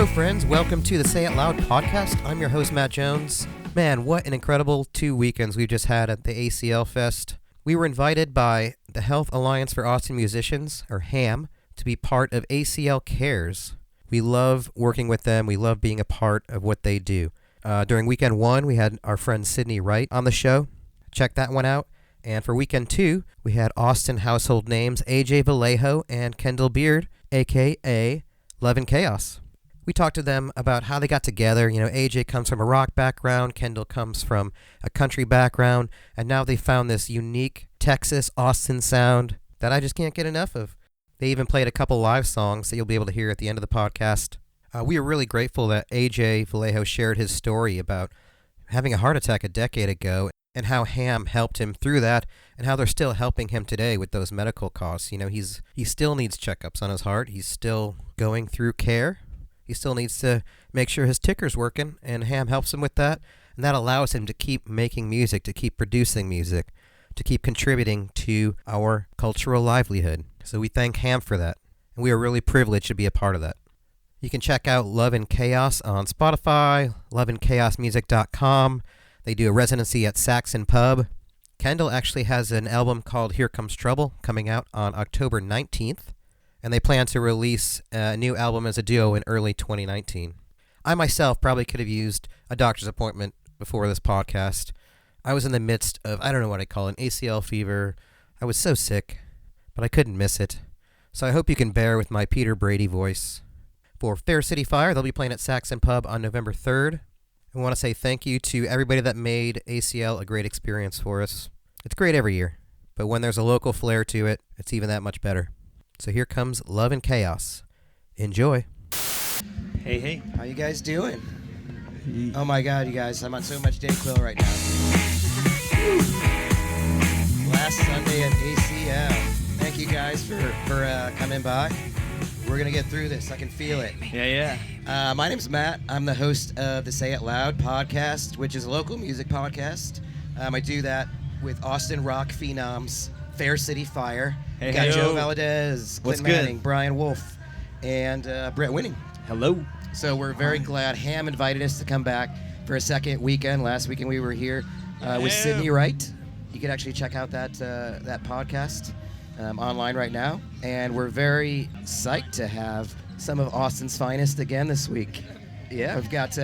Hello, friends. Welcome to the Say It Loud podcast. I'm your host, Matt Jones. Man, what an incredible 2 weekends we've just had at the ACL Fest. We were invited by the Health Alliance for Austin Musicians, or HAAM, to be part of ACL Cares. We love working with them. We love being a part of what they do. During weekend 1, we had our friend Sydney Wright on the show. Check that one out. And for weekend 2, we had Austin household names AJ Vallejo and Kendall Beard, a.k.a. Love and Chaos. We talked to them about how they got together. You know, AJ comes from a rock background, Kendall comes from a country background, and now they found this unique Texas Austin sound that I just can't get enough of. They even played a couple live songs that you'll be able to hear at the end of the podcast. We are really grateful that AJ Vallejo shared his story about having a heart attack a decade ago and how HAAM helped him through that and how they're still helping him today with those medical costs. You know, he still needs checkups on his heart. He's still going through care. He still needs to make sure his ticker's working, and HAAM helps him with that. And that allows him to keep making music, to keep producing music, to keep contributing to our cultural livelihood. So we thank HAAM for that. And we are really privileged to be a part of that. You can check out Love and Chaos on Spotify, loveandchaosmusic.com. They do a residency at Saxon Pub. Kendall actually has an album called Here Comes Trouble coming out on October 19th. And they plan to release a new album as a duo in early 2019. I myself probably could have used a doctor's appointment before this podcast. I was in the midst of, I don't know what I call it, an ACL fever. I was so sick, but I couldn't miss it. So I hope you can bear with my Peter Brady voice. For Fair City Fire, they'll be playing at Saxon Pub on November 3rd. I want to say thank you to everybody that made ACL a great experience for us. It's great every year, but when there's a local flair to it, it's even that much better. So here comes Love and Chaos. Enjoy. Hey. How you guys doing? Oh my God, you guys, I'm on so much Dayquil right now. Last Sunday at ACL. Thank you guys for coming by. We're going to get through this. I can feel it. Yeah. My name's Matt. I'm the host of the Say It Loud podcast, which is a local music podcast. I do that with Austin rock phenoms, Fair City Fire. Hey, got hey, Joe yo. Valdez, What's Clint good? Manning, Brian Wolf, and Brett Winning. Hello. So we're very glad HAAM invited us to come back for a second weekend. Last weekend we were here with Sydney Wright. You can actually check out that podcast online right now. And we're very psyched to have some of Austin's finest again this week. Yeah, we've got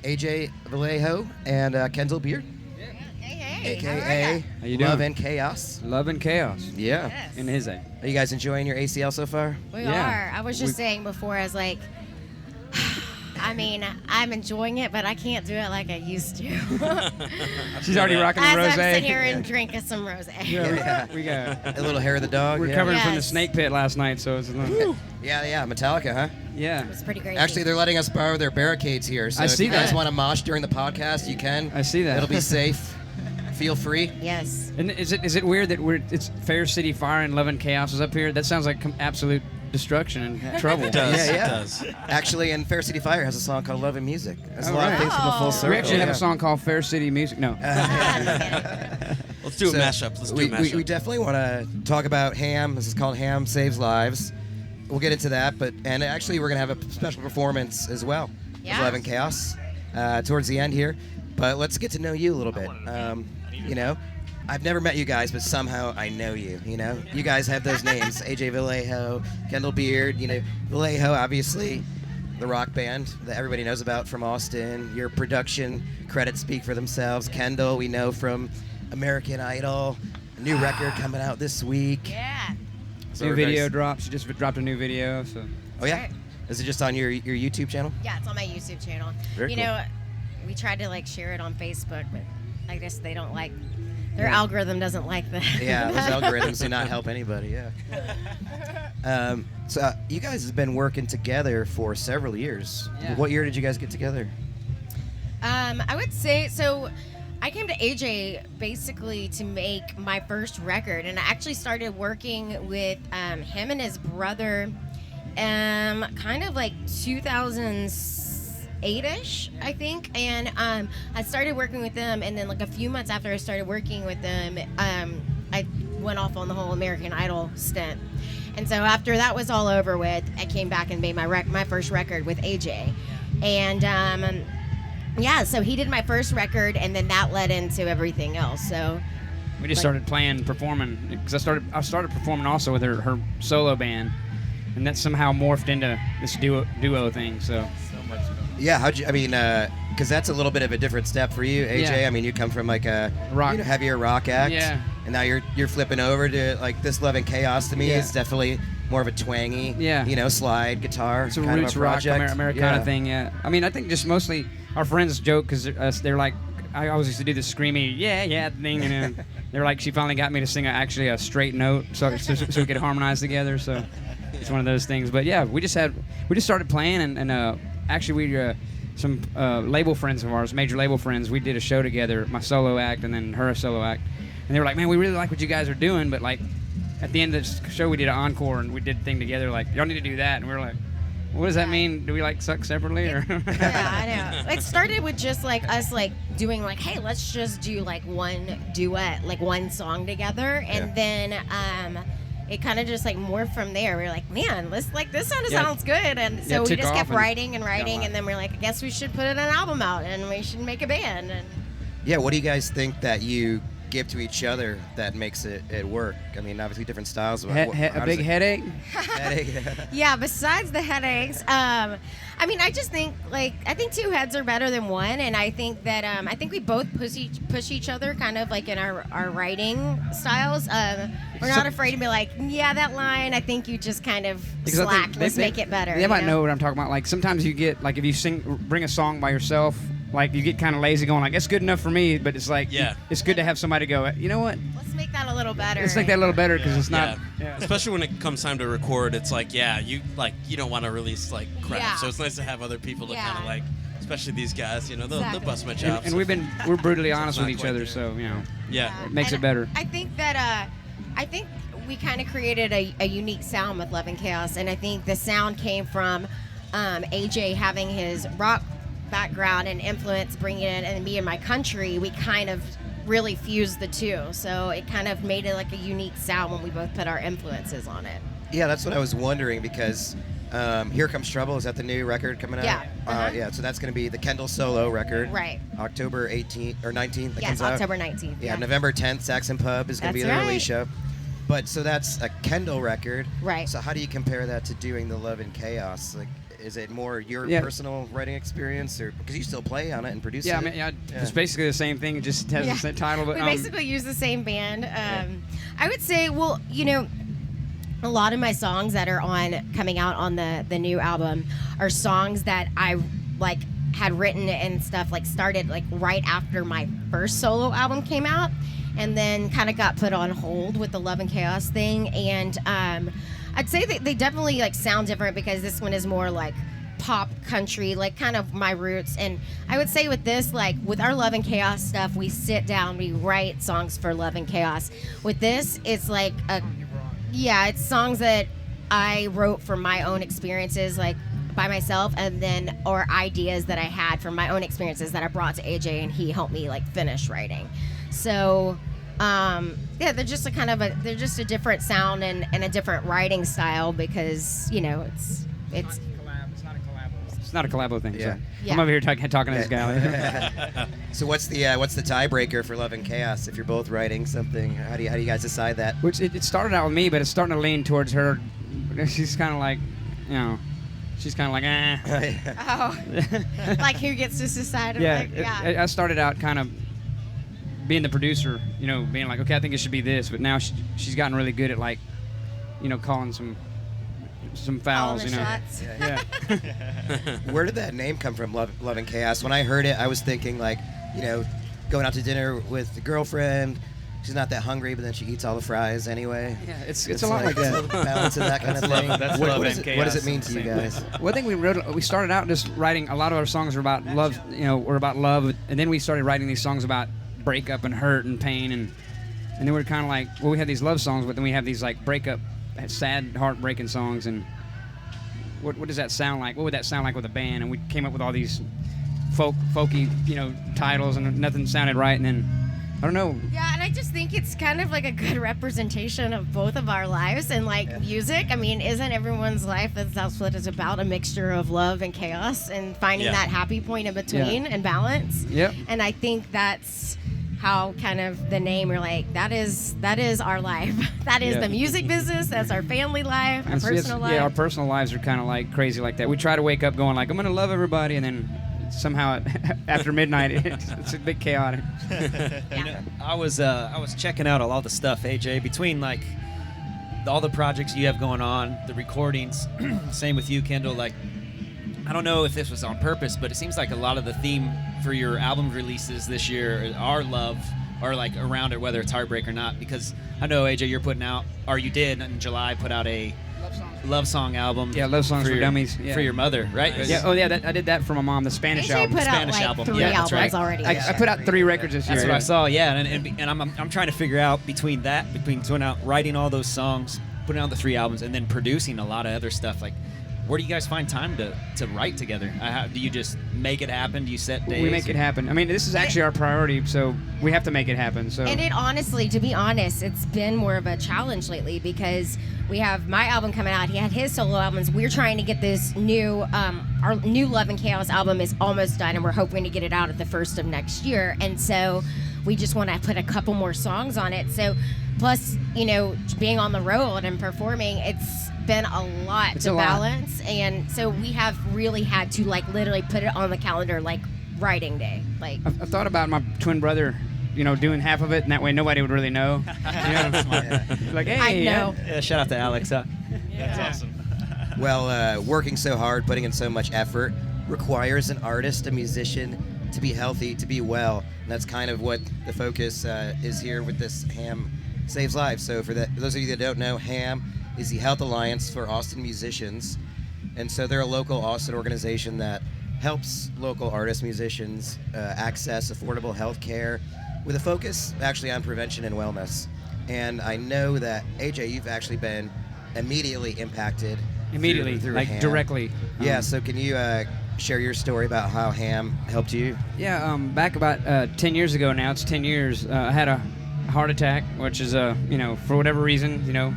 AJ Vallejo and Kendall Beard. Hey. AKA How you Love doing? and Chaos. Love and Chaos. Yeah. Yes. In his name. Are you guys enjoying your ACL so far? We Yeah. are. I was just saying before, I was like, I mean, I'm enjoying it, but I can't do it like I used to. She's already rocking the As rosé. I'm sitting here and drinking some rosé. Yeah. We got. A little hair of the dog. We're yeah. covering from the Yes. snake pit last night, so it's a little. Yeah, Metallica, huh? Yeah. It's pretty great. Actually, they're letting us borrow their barricades here. So I if see you guys that. want to mosh during the podcast, you can. I see that. It'll be safe. Feel free. Yes. And is it weird that it's Fair City Fire and Love and Chaos is up here? That sounds like absolute destruction and trouble. It does. Yeah. It does. Actually, and Fair City Fire has a song called Love and Music. There's a Oh, lot of right. things from the full Oh. circle. We actually have yeah. a song called Fair City Music. No. Let's do a So mashup. Let's do a we mashup. definitely want to talk about HAAM. This is called HAAM Saves Lives. We'll get into that, and actually we're going to have a special performance as well. Yeah. Of Love and Chaos towards the end here. But let's get to know you a little bit. You know, I've never met you guys, but somehow I know you. You know, you guys have those names: AJ Vallejo, Kendall Beard. You know, Vallejo, obviously, the rock band that everybody knows about from Austin. Your production credits speak for themselves. Kendall, we know from American Idol. A new record coming out this week. Yeah. So New we're very video dropped. She just dropped a new video. So. Oh yeah, is it just on your YouTube channel? Yeah, it's on my YouTube channel. Very you cool. know, we tried to share it on Facebook, but I guess they don't like. Their algorithm doesn't like that. Yeah, those algorithms do not help anybody. Yeah. So you guys have been working together for several years. Yeah. What year did you guys get together? I would say so. I came to AJ basically to make my first record, and I actually started working with him and his brother, kind of like 2008-ish, I think. And I started working with them, and then like a few months after I started working with them, I went off on the whole American Idol stint. And so after that was all over with, I came back and made my first record with AJ. And yeah, so he did my first record, and then that led into everything else. So we just started performing, because I started performing also with her solo band, and that somehow morphed into this duo thing. So much. Yeah, because that's a little bit of a different step for you, AJ. Yeah. I mean, you come from like a Rock. heavier rock act, Yeah. and now you're flipping over to like this Love and Chaos. To me, Yeah. it's definitely more of a twangy, Yeah. slide guitar. It's a kind roots of a rock project. Americana thing, yeah. I mean, I think just mostly our friends joke because they're like, I always used to do the screamy yeah thing, and then they're like, she finally got me to sing actually a straight note so we could harmonize together. So it's one of those things. But yeah, we just started playing, and actually we some label friends of ours, major label friends, we did a show together, my solo act and then her solo act, and they were like, man, we really like what you guys are doing, but like at the end of the show we did an encore and we did a thing together, like, y'all need to do that, and we were like, what does that mean? Do we like suck separately, or? Yeah, I know. It started with just like us like doing like, hey, let's just do like one duet, like one song together, and then it kind of just like morphed from there. We were like, man, this sounds good, and so we just kept writing, and then we we're like, I guess we should put an album out, and we should make a band. And Yeah, what do you guys think that you give to each other that makes it work? I mean, obviously different styles. A big headache? Headache. yeah, besides the headaches, I mean, I just think I think two heads are better than one, and I think that I think we both push each other kind of like in our writing styles. We're not afraid to be like, yeah, that line, I think you just kind of slacked. Let's make it better. They might know what I'm talking about. Like sometimes you get like if you bring a song by yourself, like you get kind of lazy going like, it's good enough for me, but it's like it's good to have somebody go, you know what? Let's make that a little better. Let's make that a little better because it's not. Yeah. Especially when it comes time to record, it's like, you don't want to release like crap. Yeah. So it's nice to have other people to kind of like, especially these guys, they'll bust my And, chops. and we're brutally honest with not each quite other, there. so Yeah. it makes And it better. I think that I think we kind of created a unique sound with Love and Chaos, and I think the sound came from AJ having his rock background and influence, bringing it in, and me and my country, we kind of really fused the two, so it kind of made it like a unique sound when we both put our influences on it. Yeah, that's what I was wondering, because Here Comes Trouble, is that the new record coming out? Yeah. Yeah, so that's going to be the Kendall solo record. Right. October 18th or 19th. That Yes, comes out. October 19th. Yeah, November 10th, Saxon Pub is going to be the That's release right. show. But so that's a Kendall record. Right. So how do you compare that to doing the Love and Chaos? Like, is it more your personal writing experience, or because you still play on it and produce it? I mean, it's basically the same thing. It just has the same title. But we basically use the same band. I would say, well, a lot of my songs that are coming out on the new album are songs that I like had written and stuff, like started like right after my first solo album came out, and then kind of got put on hold with the Love and Chaos thing. And I'd say that they definitely like sound different because this one is more like pop country, like kind of my roots. And I would say with this, like with our Love and Chaos stuff, we sit down, we write songs for Love and Chaos. With this, it's like it's songs that I wrote for my own experiences, like by myself, and then or ideas that I had from my own experiences that I brought to AJ, and he helped me like finish writing. So they're just they're just a different sound and a different writing style, because it's not a collabo thing. Yeah. So. I'm over here talking to this guy. So what's the tiebreaker for Love and Chaos? If you're both writing something, how do you guys decide that? Which it started out with me, but it's starting to lean towards her. She's kind of like, she's kind of like, oh, like who gets to decide? I started out kind of being the producer, being like, okay, I think it should be this, but now she's gotten really good at like, calling some fouls, shots. Yeah. Where did that name come from, Love and Chaos? When I heard it, I was thinking like, going out to dinner with the girlfriend. She's not that hungry, but then she eats all the fries anyway. Yeah, it's a lot like It's a that. little balance of that kind of thing. That's what Love does and it, what does it Chaos. mean to you guys? Well, I think we started out just writing, a lot of our songs were about love, were about love, and then we started writing these songs about breakup and hurt and pain, and then we're kind of like, well, we have these love songs, but then we have these like breakup, sad, heartbreaking songs, and what does that sound like? What would that sound like with a band? And we came up with all these folky, titles, and nothing sounded right, and then I don't know. Yeah, and I just think it's kind of like a good representation of both of our lives and like music. I mean, isn't everyone's life, that's what it's about, a mixture of love and chaos and finding that happy point in between and balance. Yep. And I think that's how kind of the name, you're like, that is our life. That is the music business. That's our family life, our personal life. Yeah, our personal lives are kind of like crazy like that. We try to wake up going like, I'm going to love everybody, and then somehow after midnight it's a bit chaotic. You know, I was checking out all the stuff, AJ, between like all the projects you have going on, the recordings. Same with you, Kendall. Like, I don't know if this was on purpose, but it seems like a lot of the theme for your album releases this year are love, or like around it, whether it's heartbreak or not. Because I know, AJ, you're putting out, or you did in July, put out a love song album. Yeah, love songs for dummies. Yeah. For your mother, right? Yeah. Oh yeah, I did that for my mom. The Spanish AJ album. put out Spanish like album. 3 Yeah, that's albums right. already. I put out 3 records this year. That's what I saw. Yeah, and I'm trying to figure out between doing out writing all those songs, putting out the 3 albums, and then producing a lot of other stuff. Like, where do you guys find time to write together? Do you just make it happen? Do you set days? We make it happen. I mean, this is actually our priority, so we have to make it happen. So. And it honestly, to be honest, it's been more of a challenge lately because we have my album coming out. He had his solo albums. We're trying to get this new, our new Love and Chaos album is almost done, and we're hoping to get it out at the first of next year. And so we just want to put a couple more songs on it. So plus, you know, being on the road and performing, it's been a lot to balance. And so we have really had to like literally put it on the calendar like writing day. Like I've thought about my twin brother, you know, doing half of it, and that way nobody would really know. You know? Like, hey, I know. Yeah, shout out to Alex. That's awesome. Well, working so hard, putting in so much effort requires an artist, a musician, to be healthy, to be well. And that's kind of what the focus is here with this HAAM Saves Lives. So for those of you that don't know, HAAM is the Health Alliance for Austin Musicians. And so they're a local Austin organization that helps local artists, musicians access affordable health care with a focus actually on prevention and wellness. And I know that, AJ, you've actually been immediately impacted. Through like HAAM. directly. Yeah, so can you share your story about how HAAM helped you? Yeah, back about 10 years ago now, it's 10 years, I had a heart attack, which is, you know, for whatever reason, you know,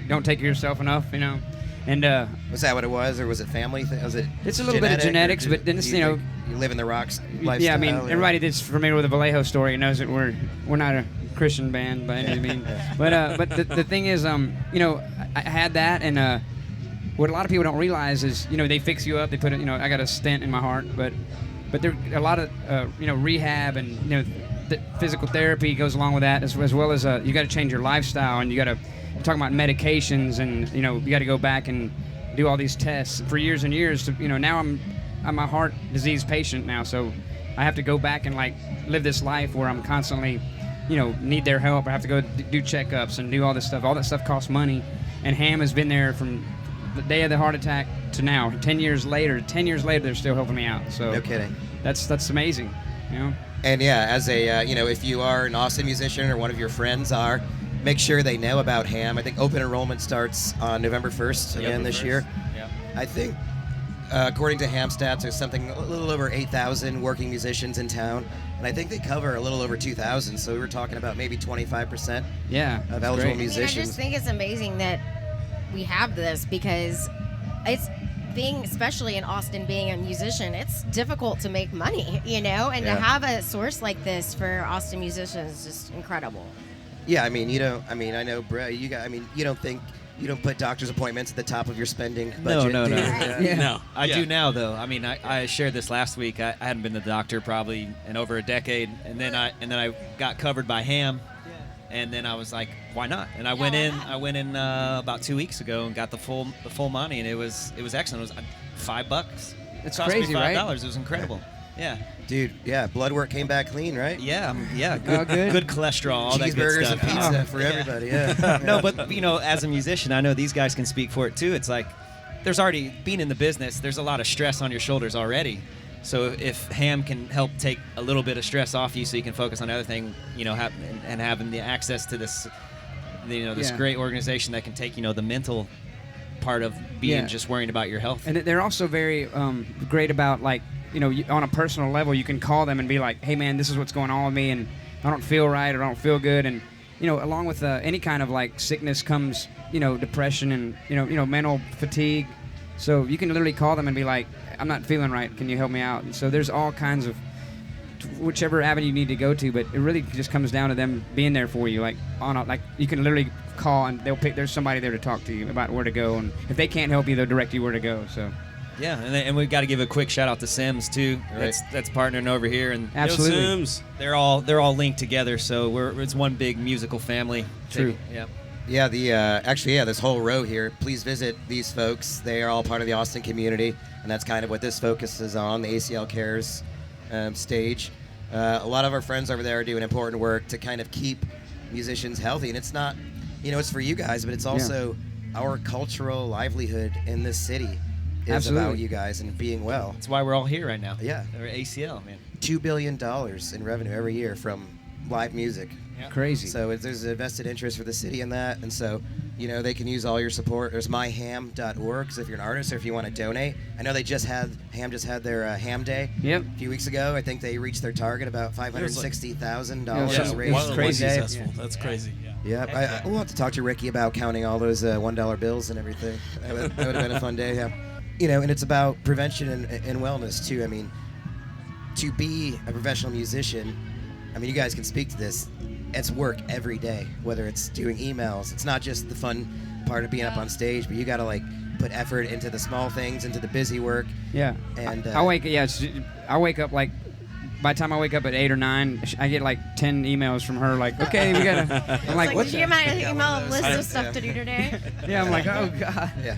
don't take care of yourself enough, you know. And was that what it was, or was it family? Was it? It's a little bit of genetics, but then it's, you know, you live in the rocks lifestyle. yeah. I mean, everybody that's familiar with the Vallejo story knows that we're not a Christian band by any means. But the thing is, you know, I had that, and what a lot of people don't realize is, you know, they fix you up, they put it, you know, I got a stent in my heart, but there a lot of you know, rehab and, you know, physical therapy goes along with that, as well as you got to change your lifestyle, and you got to. Talking about medications, and you know, you got to go back and do all these tests for years and years. To, you know, now I'm a heart disease patient now, so I have to go back and like live this life where I'm constantly, you know, need their help. I have to go do checkups and do all this stuff. All that stuff costs money, and HAAM has been there from the day of the heart attack to now. 10 years later, they're still helping me out. So no kidding. That's amazing, you know. And yeah, as a you know, if you are an Austin musician or one of your friends are, make sure they know about HAAM. I think open enrollment starts on November 1st again this year. Yeah. I think, according to HAAM stats, there's something a little over 8,000 working musicians in town, and I think they cover a little over 2,000. So we were talking about maybe 25% of eligible great. musicians. I just think it's amazing that we have this because it's being, especially in Austin, being a musician, it's difficult to make money, you know, and to have a source like this for Austin musicians is just incredible. Yeah, I mean, I know, bro, you don't put doctor's appointments at the top of your spending budget. No. No. I do now, though. I mean, I shared this last week. I hadn't been to the doctor probably in over a decade, and then I got covered by HAAM, and then I was like, why not? And I went in about 2 weeks ago and got the full money, and it was excellent. It was $5. It's cost crazy, me $5. right? It was incredible. Yeah. Dude, yeah, blood work came back clean, right? Yeah. Good. Good cholesterol, all that good Cheeseburgers stuff. and pizza for everybody, yeah. No, but you know, as a musician, I know these guys can speak for it too. It's like there's already being in the business. There's a lot of stress on your shoulders already. So if HAAM can help take a little bit of stress off you, so you can focus on other thing, you know, and having the access to this, you know, this great organization that can take, you know, the mental part of being just worrying about your health. And they're also very great about, like, you know, on a personal level, you can call them and be like, hey man, this is what's going on with me, and I don't feel right or I don't feel good, and along with any kind of like sickness comes, depression and mental fatigue. So you can literally call them and be like, I'm not feeling right. Can you help me out? And so there's all kinds of whichever avenue you need to go to, but it really just comes down to them being there for you. Like you can literally call and there's somebody there to talk to you about where to go, and if they can't help you, they'll direct you where to go. So. Yeah, and we've got to give a quick shout out to Sims too. Right. That's partnering over here, and Absolutely. Yo, Sims. they're all linked together. So it's one big musical family. True. Yeah. Yeah, this whole row here, please visit these folks. They are all part of the Austin community, and that's kind of what this focuses on, the ACL Cares Stage. A lot of our friends over there are doing important work to kind of keep musicians healthy, and it's not, it's for you guys, but it's also our cultural livelihood in this city is Absolutely. about you guys and being well. That's why we're all here right now. Yeah. Or ACL, man. $2 billion in revenue every year from live music. Yeah. Crazy. So there's a vested interest for the city in that, and so they can use all your support. There's myham.org, so if you're an artist or if you want to donate. I know HAAM just had their HAAM Day Yep. a few weeks ago. I think they reached their target, about $560,000 Yeah, raised. it's crazy. Successful. That's crazy. Yeah, we'll have to talk to Ricky about counting all those $1 bills and everything. That would have been a fun day, yeah. And it's about prevention and wellness, too. I mean, to be a professional musician, you guys can speak to this. It's work every day, whether it's doing emails. It's not just the fun part of being up on stage, but you got to, put effort into the small things, into the busy work. Yeah. And I wake up like, by the time I wake up at 8 or 9, I get 10 emails from her okay, we gotta. I'm like, what? Did you get my email list of stuff to do today? Yeah, I'm like, oh god. Yeah.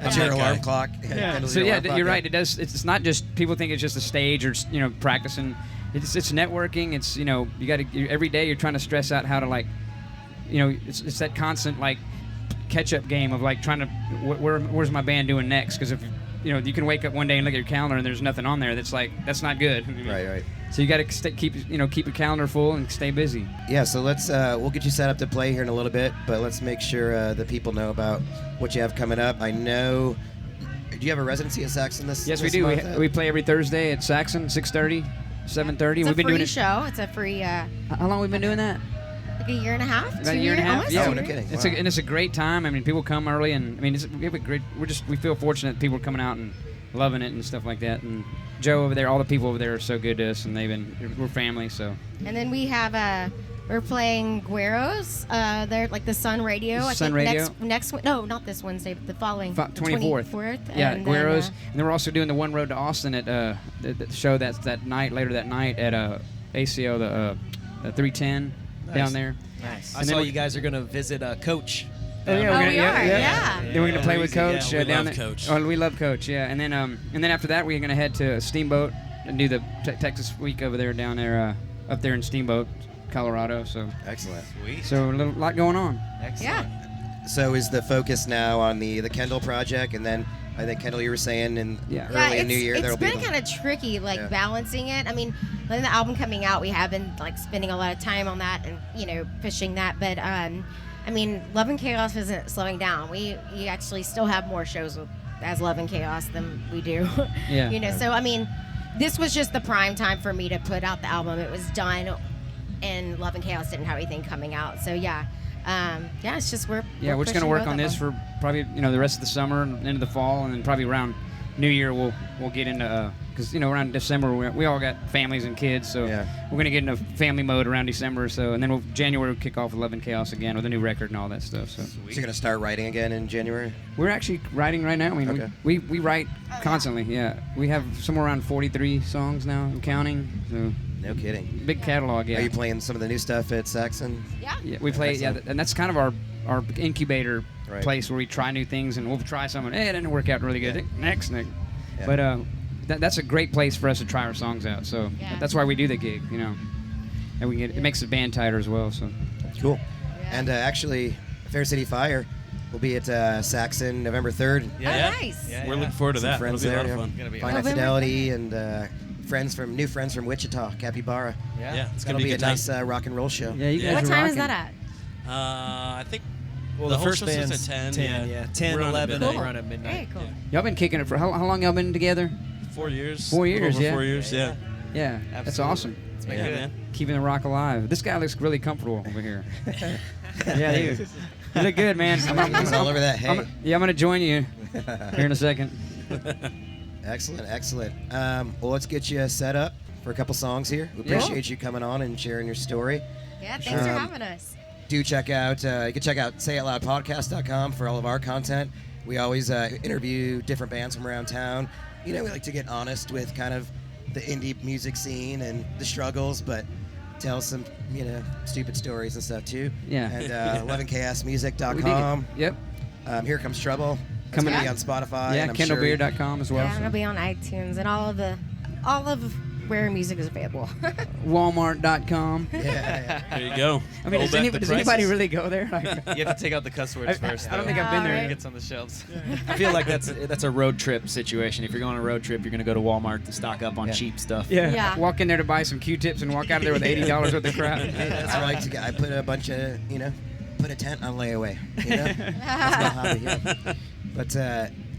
That's your alarm clock. Kendall's So your yeah, alarm clock, you're right. It does. It's not just people think it's just a stage or practicing. It's networking. It's you got to every day you're trying to stress out how to it's that constant catch up game of trying to where's my band doing next, because if you can wake up one day and look at your calendar and there's nothing on there that's not good. Right. So you got to keep your calendar full and stay busy. Yeah, so let's we'll get you set up to play here in a little bit, but let's make sure the people know about what you have coming up. I know. Do you have a residency at Saxon this? Yes, this we do. month? We play every Thursday at Saxon, 6:30, 7:30. It's We've been doing free it. show. It's a free. How long have we been doing that? Like a year and a half. About a year and a half. Almost Yeah, Oh, 2 no years. kidding. Wow. It's a great time. People come early, and we have a great. We feel fortunate that people are coming out and loving it and stuff like that. And Joe over there, all the people over there are so good to us, and we're family. So. And then we have we're playing Gueros. They're the Sun Radio. Sun Radio. Not this Wednesday, but the following. 24th. Yeah, and Gueros. Then, And then we're also doing the One Road to Austin at the show later that night at ACL the 310 down there. Nice. I And saw then you guys are gonna visit Coach. Oh yeah, we are. Yeah. Then we're gonna play with Coach Yeah, we down love there. Coach. Oh, we love Coach. Yeah, and then after that we're gonna head to Steamboat and do the Texas Week over there down there up there in Steamboat, Colorado. So Excellent. a lot going on. Excellent. Yeah. So is the focus now on the Kendall project, and then I think Kendall, you were saying early in New Year it's there'll be. been kind of tricky, balancing it. When the album coming out, we have been spending a lot of time on that and pushing that. But Love and Chaos isn't slowing down. We actually still have more shows as Love and Chaos than we do. Yeah. So this was just the prime time for me to put out the album. It was done, and Love and Chaos didn't have anything coming out. So it's just we're We're just gonna pushing work both on of this them. for probably the rest of the summer and into the fall, and then probably around New Year we'll get into because around December we all got families and kids, so we're gonna get into family mode around December or so, and then January we'll kick off with Love and Chaos again with a new record and all that stuff. So you're gonna start writing again in January? we're actually writing right now. Okay. We write constantly. Yeah, we have somewhere around 43 songs now and counting. So No kidding. big catalog. Yeah. Are you playing some of the new stuff at Saxon? Yeah, we play. Yeah, and that's kind of our incubator Right. place where we try new things, and we'll try something. Hey, it didn't work out really good. Yeah. Next. Yeah. But that's a great place for us to try our songs out. So Yeah. that's why we do the gig, and it makes the band tighter as well. So Cool. Yeah. And actually, Fair City Fire will be at Saxon November 3rd. Yeah. Oh, nice. Yeah. We're looking forward to Some that. friends It'll be a there. lot of fun. Gonna be Finite November Fidelity and new friends from Wichita, Capybara. Yeah, it's That'll gonna be a good time. nice rock and roll show. yeah, you Yeah. guys What are time is rocking. that at? I think Well, the the whole first show band's starts at 10. 10, We're on at 11, midnight. we're on at midnight. Very cool. Y'all been kicking it for how long? Y'all been together? 4 years. 4 A little years, over yeah. 4 years, yeah. Yeah, that's Absolutely. awesome. It's been Yeah, good. man. Keeping the rock alive. This guy looks really comfortable over here. Yeah, you look good, man. He's all over that hay. I'm going to join you here in a second. Excellent, excellent. Well, let's get you set up for a couple songs here. We Yeah. appreciate you coming on and sharing your story. Yeah, thanks for Um, having us. Do check out, you can check out sayitloudpodcast.com for all of our content. We always interview different bands from around town. You know, we like to get honest with kind of the indie music scene and the struggles, but tell some, you know, stupid stories and stuff too. Yeah. And We dig 11ksmusic.com. it. Yep. Here Comes Trouble. It's Coming gonna be out. on Spotify. Yeah, and I'm sure kendallbeer.com as well. Yeah, it'll be on iTunes and all of where music is available. Walmart.com. Yeah. There you go. I mean, does anybody really go there? Like, You have to take out the cuss words first. I don't though. think I've been there. Alright. It gets on the shelves. I feel like that's a road trip situation. If you're going on a road trip, you're going to go to Walmart to stock up on Yeah. cheap stuff. Yeah. Walk in there to buy some Q-tips and walk out of there with $80 worth of crap. That's what I like to get. I put a bunch of, you know, put a tent on layaway. You know, that's my hobby. Yeah. But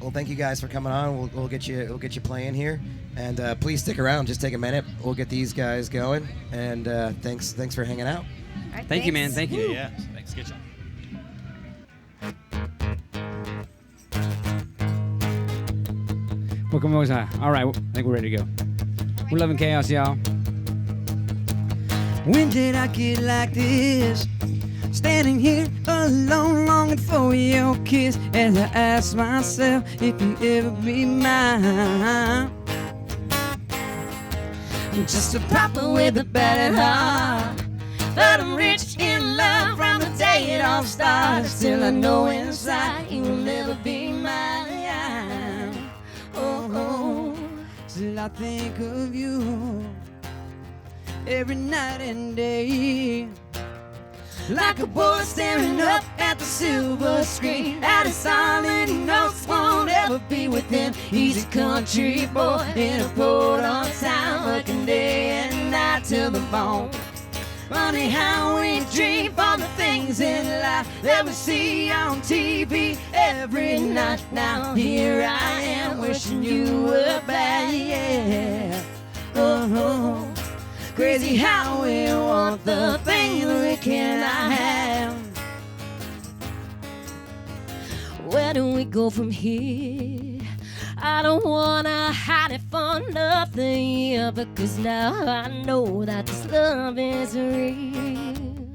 well, thank you guys for coming on. We'll get you playing here, and please stick around. Just take a minute. We'll get these guys going, and thanks for hanging out. All right, Thank you, man. thanks. Thank you. Yeah. Thanks. Good job. Welcome, always high. All right, I think we're ready to go. We're loving chaos, y'all. When did I get like this? Standing here alone, longing for your kiss, as I ask myself if you ever be mine. I'm just a pauper with a battered heart, but I'm rich in love from the day it all started. Still I know inside you will never be mine. Oh, still I think of you every night and day, like a boy staring up at the silver screen, at his solid notes won't ever be within. He's a country boy in a port on town, working day and night till the bone. Funny how we dream for the things in life that we see on TV every night. Now here I am wishing you were back, yeah. Oh, crazy how we want the things we cannot have. Where do we go from here? I don't wanna hide it for nothing, yeah, because now I know that this love is real.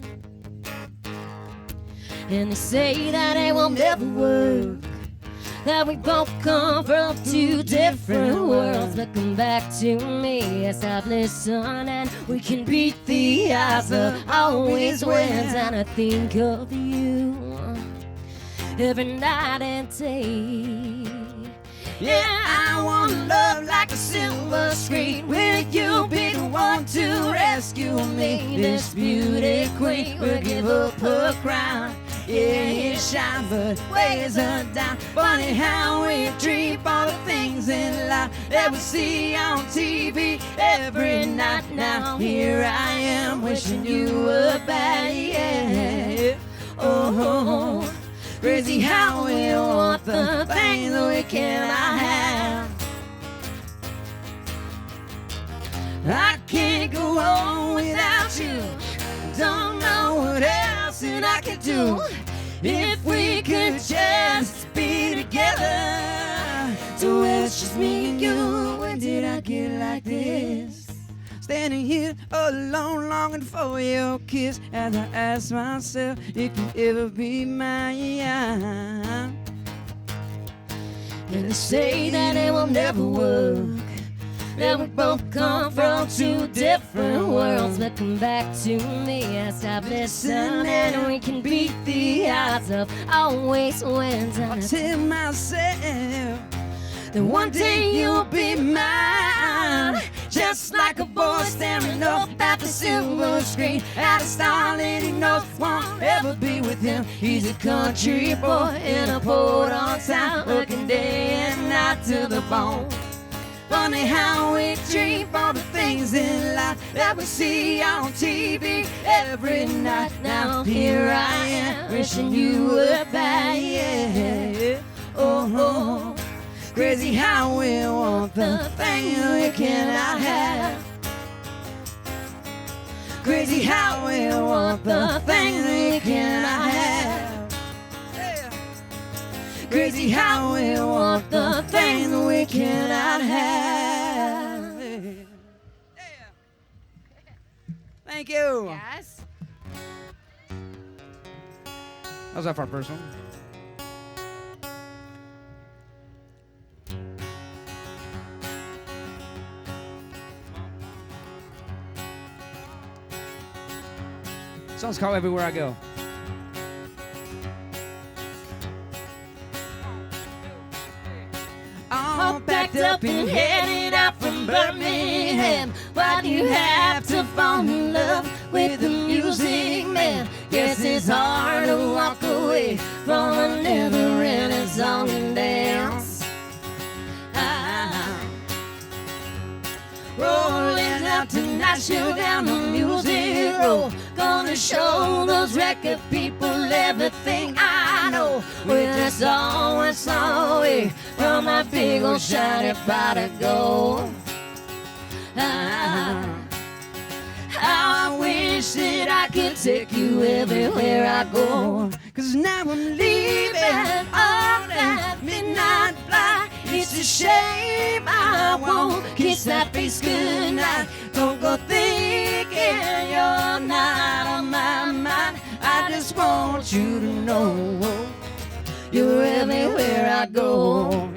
And they say that it will never work, that we both come from two different worlds. But come back to me as I've listened, and we can beat the odds of always wins. And I think of you every night and day. Yeah, I want love like a silver screen. Will you be the one to rescue me? This beauty queen will give up her crown. Yeah, it shines, but weighs her down. Funny how we dream all the things in life that we see on TV every night. Now here I am wishing you were back, yeah. Oh, crazy how we want the things we cannot have. I can't go on without you. Don't know what else that I could do if we could just be together. So it's just me and you. When did I get like this? Standing here alone, longing for your kiss, as I ask myself if you ever be mine. And they say that it will never work, that we both come from two different worlds. But come back to me as I've listened, and we can beat the odds of always wins. And I tell myself that one day you'll be mine, just like a boy staring up at the silver screen, at a star that he knows won't ever be with him. He's a country boy in a port on town, working day and night to the bone. Funny how we dream for the things in life that we see on TV every night. Now here I am wishing you were back, yeah. Oh, crazy how we want the things we cannot have. Crazy how we want the things we cannot have. Crazy how we want the things we cannot have. Thank you. Yes. How's that for our first one? Song's called Everywhere I Go. All packed up and headed out from Birmingham. Why do you have to fall in love with the music, man? Guess it's hard to walk away from a never-ending song and dance. Rolling out tonight, show down the music road. Gonna show those record people everything I know. With this all one song away from my big old shiny pot of gold. I wish that I could take you everywhere I go. Cause now I'm leaving on that midnight flight. It's a shame I won't kiss that face goodnight. Don't go thinking you're not on my mind. I just want you to know you're everywhere I go.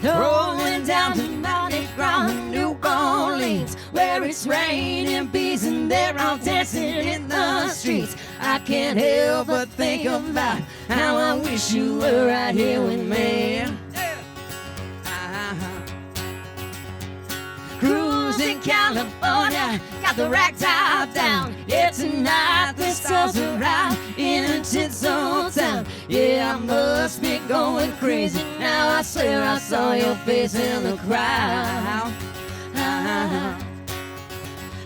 Rolling down to Mardi Gras, New Orleans, where it's raining bees and they're all dancing in the streets. I can't help but think about how I wish you were right here with me. Cruising California, got the rack top down. Yeah, tonight the stars are out in a tinsel town. Yeah, I must be going crazy now. I swear I saw your face in the crowd.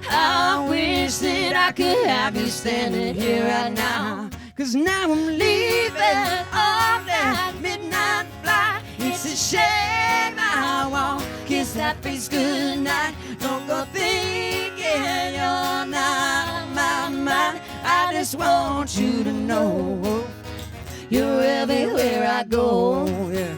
I wish that I could have you standing here right now. Cause now I'm leaving on that midnight flight. It's a shame I won't kiss that face goodnight. Don't go thinking you're not on my mind. I just want you to know you're everywhere I go. Yeah.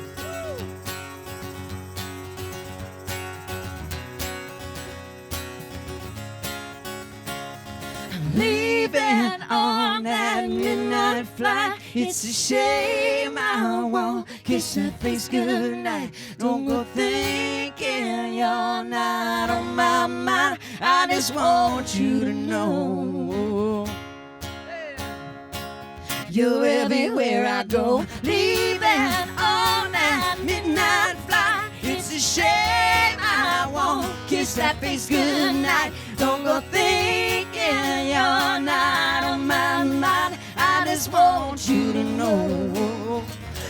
Leaving on that midnight flight. It's a shame I won't kiss that face goodnight. Don't go thinking you're not on my mind. I just want you to know you're everywhere I go. Leaving on that midnight flight. It's a shame I won't kiss that face goodnight. Don't go thinking you're not on my mind. I just want you to know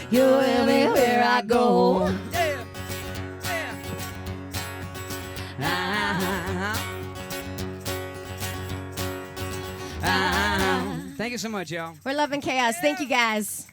you're everywhere I go. Thank you so much, y'all. We're loving chaos. Thank you guys.